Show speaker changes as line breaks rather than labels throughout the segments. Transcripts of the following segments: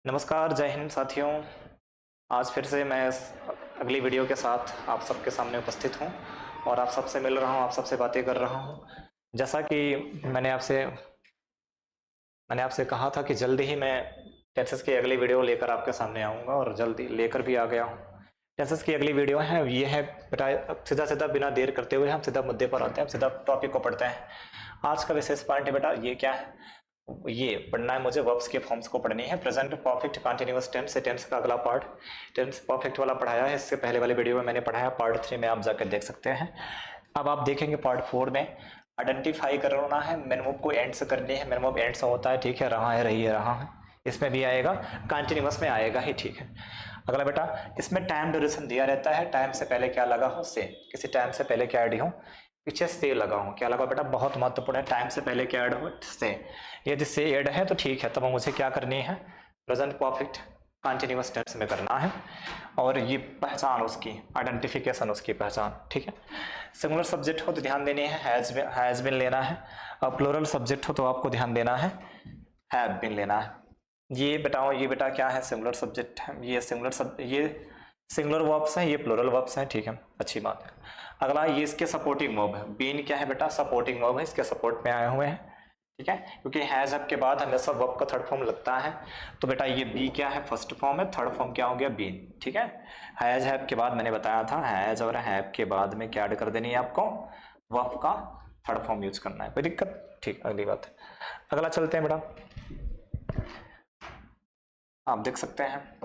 नमस्कार, जय हिंद साथियों। आज फिर से मैं अगली वीडियो के साथ आप सबके सामने उपस्थित हूं और आप सबसे मिल रहा हूं, आप सबसे बातें कर रहा हूं। जैसा कि मैंने आपसे कहा था कि जल्दी ही मैं टेंसेस की अगली वीडियो लेकर आपके सामने आऊंगा और जल्दी लेकर भी आ गया हूं। टेंसेस की अगली वीडियो है, ये है बेटा, सीधा सीधा बिना देर करते हुए हम सीधा मुद्दे पर आते हैं, सीधा टॉपिक को पढ़ते हैं। आज का विशेष पॉइंट है बेटा, ये क्या है, ये पढ़ना है मुझे, वर्ब्स के फॉर्म्स को पढ़नी है। प्रेजेंट परफेक्ट, कंटीन्यूअस टेंस से टेंस का अगला पार्ट टेंस परफेक्ट वाला पढ़ाया है, इससे पहले वाले वीडियो में मैंने पढ़ाया, पार्ट 3 में आप जाकर देख सकते हैं। अब आप देखेंगे पार्ट 4 में आइडेंटिफाई करना है, मेन वर्ब को एंड से करनी है। मेन वर्ब एंड से होता है, ठीक है, रहा है, रही है, रहा है, इसमें भी आएगा, कंटीन्यूअस में आएगा ही, ठीक है। अगला बेटा, इसमें टाइम ड्यूरेशन दिया रहता है, टाइम से पहले क्या लगा हो, से, किसी टाइम से पहले क्या ऐड हो, पीछे से लगा हूं, क्या लगा बेटा, बहुत महत्वपूर्ण है, टाइम से पहले क्या ऐड हो, से। यदि से ऐड है तो ठीक है, तब मुझे क्या करनी है, प्रेजेंट परफेक्ट कंटीन्यूअस टेंस में करना है, और ये पहचान उसकी, आइडेंटिफिकेशन उसकी पहचान, ठीक है। सिंगुलर सब्जेक्ट हो तो ध्यान देनी है, हैज बीन लेना है, और प्लूरल सब्जेक्ट हो तो आपको ध्यान देना है, हैव बीन लेना है। ये बताओ, ये बेटा क्या है, सिंगुलर सब्जेक्ट है, ये सिंगुलर वर्ब्स है, ये प्लूरल वर्ब्स है, ठीक है, अच्छी बात है। अगला, ये इसके सपोर्टिंग वर्ब है, बीन क्या है बेटा, सपोर्टिंग वर्ब है, इसके सपोर्ट में आए हुए हैं, ठीक है, क्योंकि हैज अब के बाद हमेशा वर्ब का थर्ड फॉर्म लगता है, तो बेटा ये बी क्या है, फर्स्ट फॉर्म है, थर्ड फॉर्म क्या हो गया, बीन, ठीक है। हैज हैव के बाद मैंने बताया था, हैज और हैव के बाद में क्या ऐड कर देनी है आपको, वर्ब का थर्ड फॉर्म यूज करना है, कोई दिक्कत, ठीक, अगली बात। अगला चलते हैं बेटा, आप देख सकते हैं,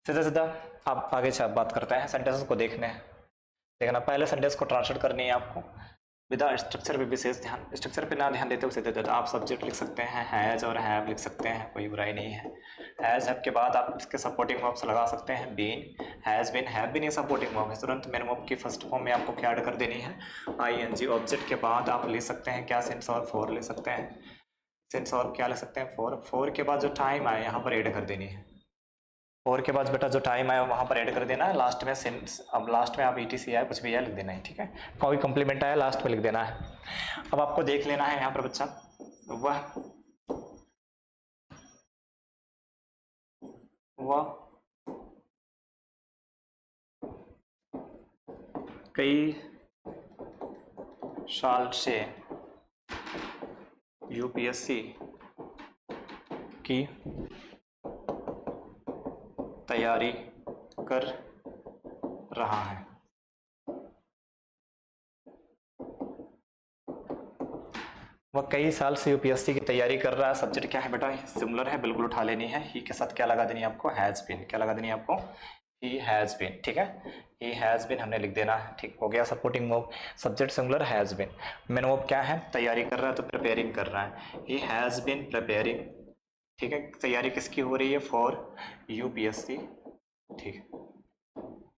सीधा सीधा आप आगे से बात करते हैं, सेंटेंसेस को देखना, पहले सेंटेंस को ट्रांसलेट करनी है आपको, विदा स्ट्रक्चर पे विशेष ध्यान, स्ट्रक्चर पे ना ध्यान देते हुए सीधे आप सब्जेक्ट लिख सकते हैं, हैज और हैव लिख सकते हैं, कोई बुराई नहीं है। हैज हैव के बाद आप इसके सपोर्टिंग वर्ब्स लगा सकते हैं, been, has been, have been, ये सपोर्टिंग वर्ब है, तुरंत मेन वर्ब की फर्स्ट फॉर्म में आपको क्या ऐड कर देनी है, आईएनजी। ऑब्जेक्ट के बाद आप ले सकते हैं क्या, सिंस और फॉर ले सकते हैं, सिंस और क्या ले सकते हैं, फॉर के बाद जो टाइम आए यहाँ पर ऐड कर देनी है, और के बाद बेटा जो टाइम आया वहां पर ऐड कर देना है, लास्ट में सिंस, अब लास्ट में आप ईटीसी आया, कुछ भी आया लिख देना है, ठीक है, कोई कॉम्प्लीमेंट आया लास्ट में लिख देना है। अब आपको देख लेना है यहाँ पर बच्चा, वह कई साल से यूपीएससी की तैयारी कर रहा है। वह कई साल से यूपीएससी की तैयारी कर रहा है, सब्जेक्ट क्या है बेटा, सिमिलर है, बिल्कुल उठा लेनी है, ही के साथ क्या लगा देनी है आपको, हैज बीन, क्या लगा देनी है आपको, ही हैज बीन, ठीक है, ही हैज बीन हमने लिख देना है, ठीक हो गया। Supporting verb, subject singular, has been, main verb क्या है, तैयारी कर रहा है, तो प्रिपेयरिंग कर रहा है, ही हैज बीन प्रिपेयरिंग, ठीक है, तैयारी किसकी हो रही है, फॉर यूपीएससी, ठीक है,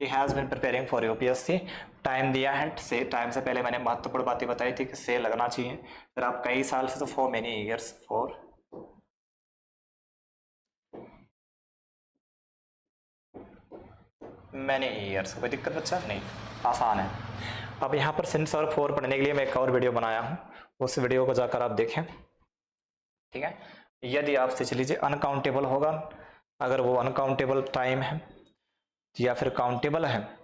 he has been preparing for UPSC. Time दिया है, से टाइम से पहले मैंने महत्वपूर्ण बातें बताई थी कि से लगना चाहिए, फिर आप कई साल से, तो for many years, for many years, कोई दिक्कत बच्चा नहीं, आसान है। अब यहाँ पर सिंस और फॉर पढ़ने के लिए मैं एक और वीडियो बनाया हूँ, उस वीडियो को जाकर आप देखें, ठीक है। यदि आपसे चलीजिए अनकाउंटेबल होगा, अगर वो अनकाउंटेबल टाइम है या फिर काउंटेबल है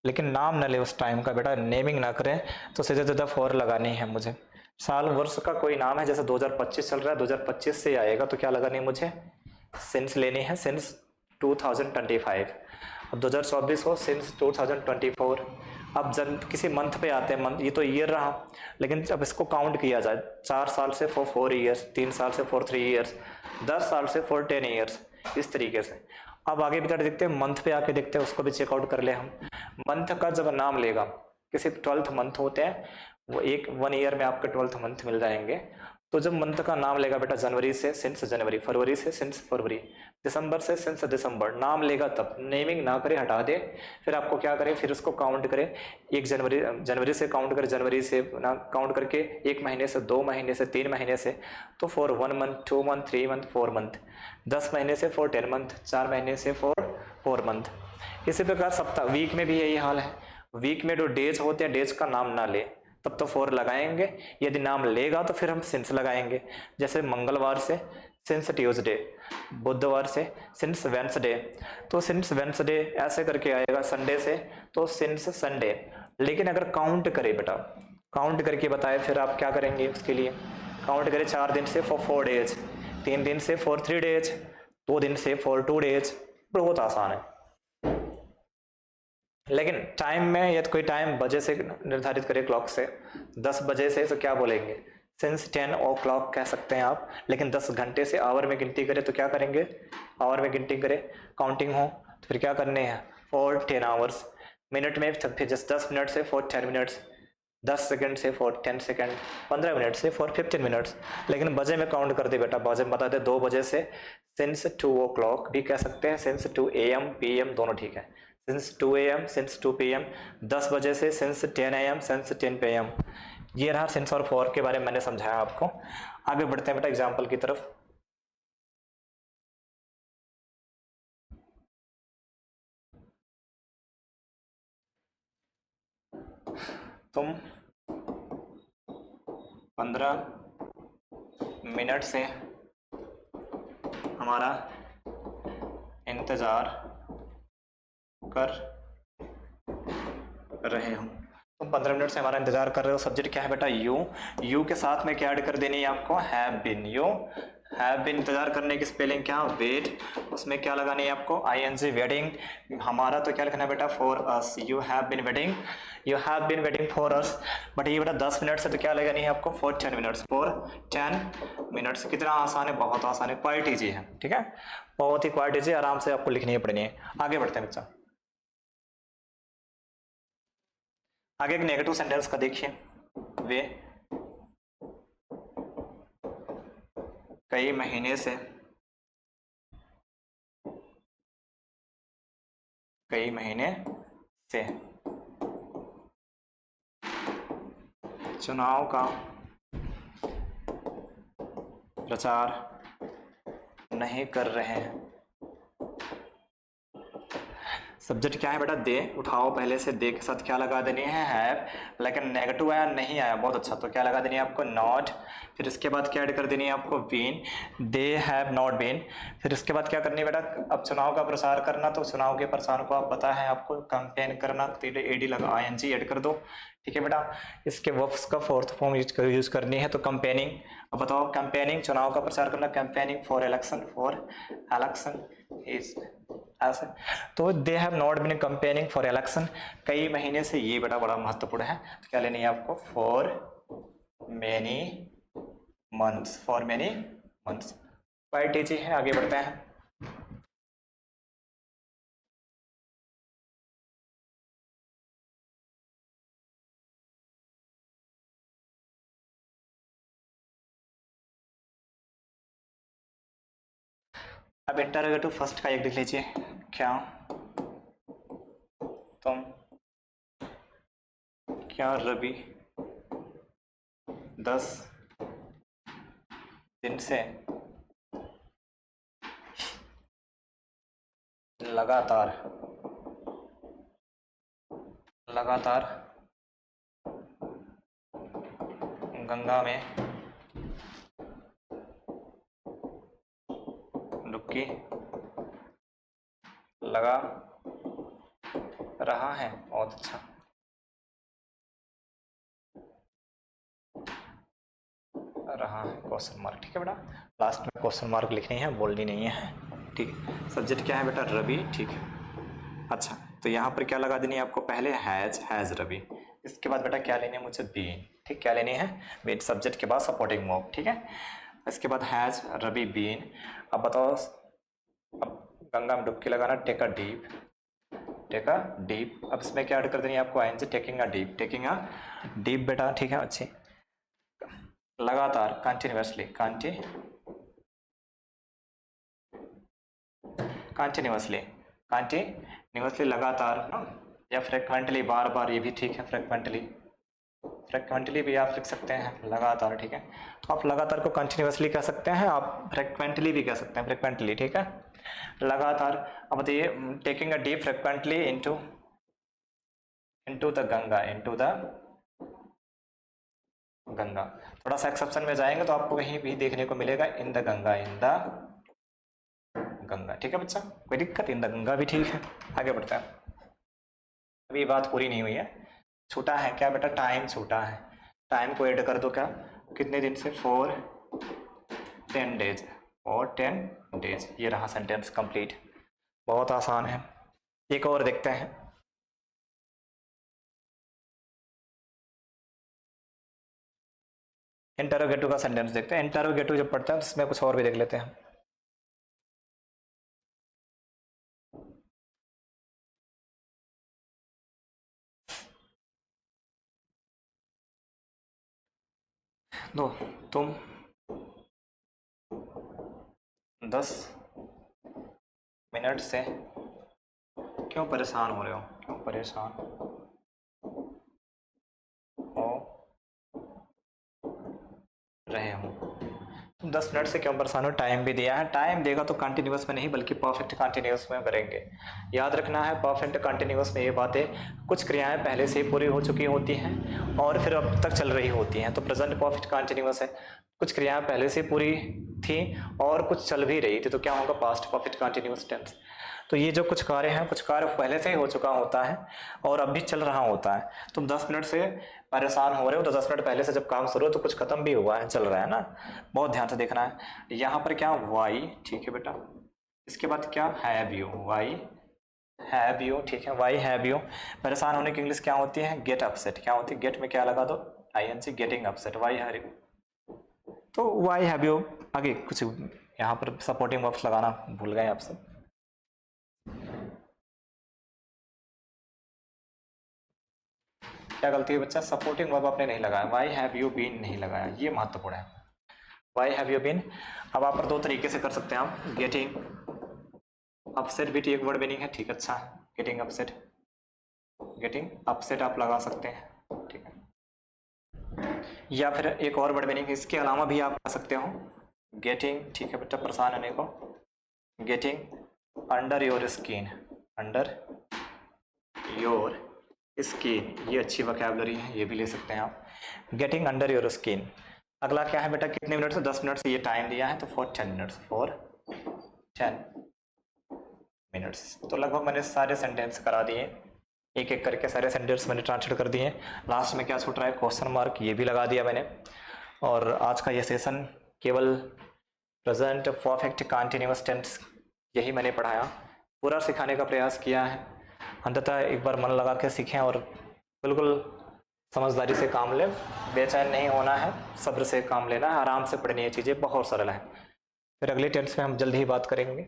लेकिन नाम न ले उस टाइम का, बेटा नेमिंग ना करें, तो सीधे सीधा फॉर लगानी है मुझे। साल वर्ष का कोई नाम है, जैसे 2025 चल रहा है, 2025 से आएगा तो क्या लगानी है मुझे, सिंस लेनी है, सिंस 2025। अब 2024 हो, सिंस 2024। अब जब किसी मंथ पे आते हैं, मंथ, ये तो ईयर रहा, लेकिन जब इसको काउंट किया जाए, 4 साल से फॉर 4 ईयर्स, 3 साल से फॉर 3 ईयर्स, 10 साल से फॉर 10 ईयर्स, इस तरीके से। अब आगे बेटा देखते हैं, मंथ पे आके देखते हैं, उसको भी चेकआउट कर ले हम। मंथ का जब नाम लेगा, किसी 12th मंथ होते हैं, वो 1 ईयर में आपके 12th मंथ मिल जाएंगे, तो जब मंथ का नाम लेगा बेटा, जनवरी से सिंस जनवरी, फरवरी से सिंस फरवरी, दिसंबर से सिंस दिसंबर, नाम लेगा तब, नेमिंग ना करे, हटा दे, फिर आपको क्या करें, फिर उसको काउंट करें, 1 जनवरी से काउंट करें, जनवरी से ना काउंट करके 1 महीने से, 2 महीने से, 3 महीने से, तो for 1 month, 2 month, 3 month, 4 month, 10 महीने से फॉर 10 मंथ, 4 महीने से फॉर 4 मंथ, इसी प्रकार सप्ताह, वीक में भी यही हाल है। वीक में जो डेज होते हैं, डेज का नाम ना ले तब तो फॉर लगाएंगे, यदि नाम लेगा तो फिर हम सिंस लगाएंगे। जैसे मंगलवार से सिंस ट्यूसडे, बुधवार से सिंस वेंसडे, तो सिंस वेंसडे ऐसे करके आएगा। संडे से तो सिंस संडे। लेकिन अगर काउंट करे बेटा, काउंट करके बताए, फिर आप क्या करेंगे उसके लिए? काउंट करें 4 दिन से फॉर 4 डेज, 3 दिन से फॉर 3 डेज, 2 दिन से फॉर 2 डेज। बहुत आसान है। लेकिन टाइम में यदि कोई टाइम बजे से निर्धारित करे, क्लॉक से 10 बजे से, तो क्या बोलेंगे? सिंस 10 o'clock कह सकते हैं आप। लेकिन 10 घंटे से आवर में गिनती करें तो क्या करेंगे? आवर में गिनती करें, काउंटिंग हो तो फिर क्या करने हैं? For 10 hours. मिनट में फिर जस्ट 10 मिनट से फॉर 10 मिनट्स, 10 सेकंड से फॉर 10 सेकंड, 15 मिनट से फॉर 15 मिनट्स। लेकिन बजे में काउंट कर दे बेटा, बजे में बता दे 2 बजे से सिंस 2 o'clock भी कह सकते हैं, सिंस 2 AM PM दोनों ठीक है। सिंस 2 AM, सिंस 2 PM, 10 बजे से सिंस 10 AM, सिंस 10 PM। ये रहा सिंस और फॉर के बारे में मैंने समझाया आपको। आगे बढ़ते हैं बेटा एग्जाम्पल की तरफ। तुम 15 मिनट से हमारा इंतजार कर रहे हो। तुम 15 मिनट से हमारा इंतजार कर रहे हो। सब्जेक्ट क्या है बेटा? यू। यू के साथ में क्या ऐड कर देनी है आपको? Have been. You have been, इंतजार करने की स्पेलिंग क्या? वेट। उसमें क्या लगानी है आपको? ING, waiting. हमारा तो क्या लिखना है बेटा? For us. You have been waiting, you have been waiting for us. But ये बेटा 10 मिनट से तो क्या लगानी है आपको? For 10 minutes, for 10 minutes. कितना आसान है, बहुत आसान है, क्वाइट इजी है, ठीक है, बहुत ही क्वाइट इजी, आराम से आपको लिखनी है पढ़नी है। आगे बढ़ते हैं बच्चा। आगे एक नेगेटिव सेंटेंस का देखिए। वे कई महीने से चुनाव का प्रचार नहीं कर रहे हैं। सब्जेक्ट क्या है बेटा? दे। उठाओ पहले से, दे के साथ क्या लगा देनी है? हैव। लेकिन नेगेटिव आया, नहीं आया, बहुत अच्छा, तो क्या लगा देनी है आपको? नॉट। फिर इसके बाद क्या ऐड कर देनी है आपको? Been. They have not been. फिर इसके बाद क्या करनी है बेटा? अब चुनाव का प्रसार करना, तो चुनाव के प्रसार को आप पता है आपको, कैंपेन करना, एडी लगा, ING ऐड कर दो, ठीक है बेटा। इसके वर्ब्स का फोर्थ फॉर्म यूज करनी है, तो कंपेनिंग। अब बताओ, कंपेनिंग चुनाव का प्रचार करना, कंपेनिंग फॉर इलेक्शन, इज ऐसे। तो they have not been campaigning for election, कई महीने से, ये बेटा बड़ा महत्वपूर्ण है, तो क्या लेनी है आपको? For many months, for many months. Quite easy है। आगे बढ़ते हैं। अब इंटरोगेटिव फर्स्ट का एक लिख लीजिए। क्या तुम, क्या रवि 10 दिन से लगातार गंगा में डुबकी लगा रहा है? बहुत अच्छा। रहा है क्वेश्चन मार्क, ठीक है बेटा, लास्ट में क्वेश्चन मार्क लिखनी है, बोलनी नहीं है, ठीक है। सब्जेक्ट क्या है बेटा? रवि, ठीक है। अच्छा, तो यहाँ पर क्या लगा देनी है आपको? पहले हैज रवि। इसके बाद बेटा क्या लेनी है मुझे? बीन, ठीक, क्या लेनी है? बीन। सब्जेक्ट के बाद सपोर्टिंग वर्ब, ठीक है। इसके बाद हैज रवि बीन। अब बताओ, अब गंगा में डुबकी लगाना, टेक अ डीप। अब इसमें क्या ऐड कर देनी है आपको? ING, टेकिंग अ डीप बेटा, ठीक है, अच्छी। लगातार, कंटिन्यूअसली, लगातार ना, या फ्रिक्वेंटली, बार बार, ये भी ठीक है। फ्रिक्वेंटली भी आप लिख सकते हैं, लगातार, ठीक है। तो आप लगातार को कंटिन्यूअसली कह सकते हैं, आप फ्रिक्वेंटली भी कह सकते हैं, फ्रिक्वेंटली, ठीक है। लगातार। अब बताइए, taking a deep frequently into the Ganga, into the Ganga. थोड़ा सा एक्सेप्शन में जाएंगे तो आपको कहीं भी देखने को मिलेगा in the Ganga, in the Ganga. ठीक है बच्चा, कोई दिक्कत? इन द गंगा भी ठीक है। आगे बढ़ता है, अभी बात पूरी नहीं हुई है। छूटा है क्या बेटा? टाइम छूटा है। टाइम को ऐड कर दो, क्या कितने दिन से? 10 डेज, और 10 डेज। ये रहा सेंटेंस कंप्लीट। बहुत आसान है। एक और देखते हैं। इंटरोगेटिव का सेंटेंस देखते हैं। इंटरोगेटिव जब पढ़ते हैं तो इसमें कुछ और भी देख लेते हैं। दो, तुम 10 मिनट से क्यों परेशान हो रहे हो? क्यों परेशान हो रहे हो? तुम 10 मिनट से क्यों परेशान हो? टाइम भी दिया है। टाइम देगा तो कंटिन्यूअस में नहीं बल्कि परफेक्ट कंटिन्यूअस में करेंगे। याद रखना है, परफेक्ट कंटिन्यूअस में ये बातें, कुछ क्रियाएं पहले से ही पूरी हो चुकी होती हैं और फिर अब तक चल रही होती हैं। तो प्रेजेंट परफेक्ट कंटिन्यूअस है, कुछ क्रियाएं पहले से पूरी थी और कुछ चल भी रही थी, तो क्या होगा? Past perfect continuous tense. तो ये जो कुछ कार्य हैं, कुछ कार्य पहले से ही हो चुका होता है और अब भी चल रहा होता है। तुम 10 मिनट से परेशान हो रहे हो तो 10 मिनट पहले से जब काम शुरू हो तो कुछ खत्म भी हुआ है, चल रहा है ना। बहुत ध्यान से देखना है। यहाँ पर क्या? वाई, ठीक है बेटा। इसके बाद क्या? Have you, Y have you, ठीक है। Why have you. परेशान होने की इंग्लिश क्या होती है? Get upset. क्या होती है? गेट में क्या लगा दो? ING, getting upset. Y have you, तो वाई हैव यू। आगे कुछ यहाँ पर सपोर्टिंग वर्ब्स लगाना भूल गए आपसे। क्या गलती है बच्चा? सपोर्टिंग वर्ब आपने नहीं लगाया, वाई हैव यू बीन नहीं लगाया, ये महत्वपूर्ण है। Why have you been. अब आप पर दो तरीके से कर सकते हैं आप। गेटिंग अपसेट भी एक वर्ड मीनिंग है, ठीक है, अच्छा। गेटिंग अपसेट, गेटिंग अपसेट आप लगा सकते हैं, ठीक है। या फिर एक और वर्ड मीनिंग इसके अलावा भी आप लगा सकते हो, गेटिंग, ठीक है बेटा, परेशान होने को, getting under your skin, under your skin, ये अच्छी वोकैबुलरी है, ये भी ले सकते हैं आप। Getting under your skin. अगला क्या है बेटा? कितने मिनट से? 10 मिनट से ये टाइम दिया है, तो फॉर 10 मिनट्स, फॉर 10 मिनट्स। तो लगभग मैंने सारे सेंटेंस करा दिए, एक एक करके सारे सेंटेंस मैंने ट्रांसलेट कर दिए। लास्ट में क्या छूट रहा है? क्वेश्चन मार्क, ये भी लगा दिया मैंने। और आज का ये सेशन केवल प्रेजेंट परफेक्ट कंटिन्यूअस टेंस यही मैंने पढ़ाया, पूरा सिखाने का प्रयास किया है। अंततः एक बार मन लगा के सीखें और बिल्कुल समझदारी से काम लें। बेचैन नहीं होना है, सब्र से काम लेना है, आराम से पढ़नी है, चीज़ें बहुत सरल है। फिर अगले टेंस में हम जल्द ही बात करेंगे।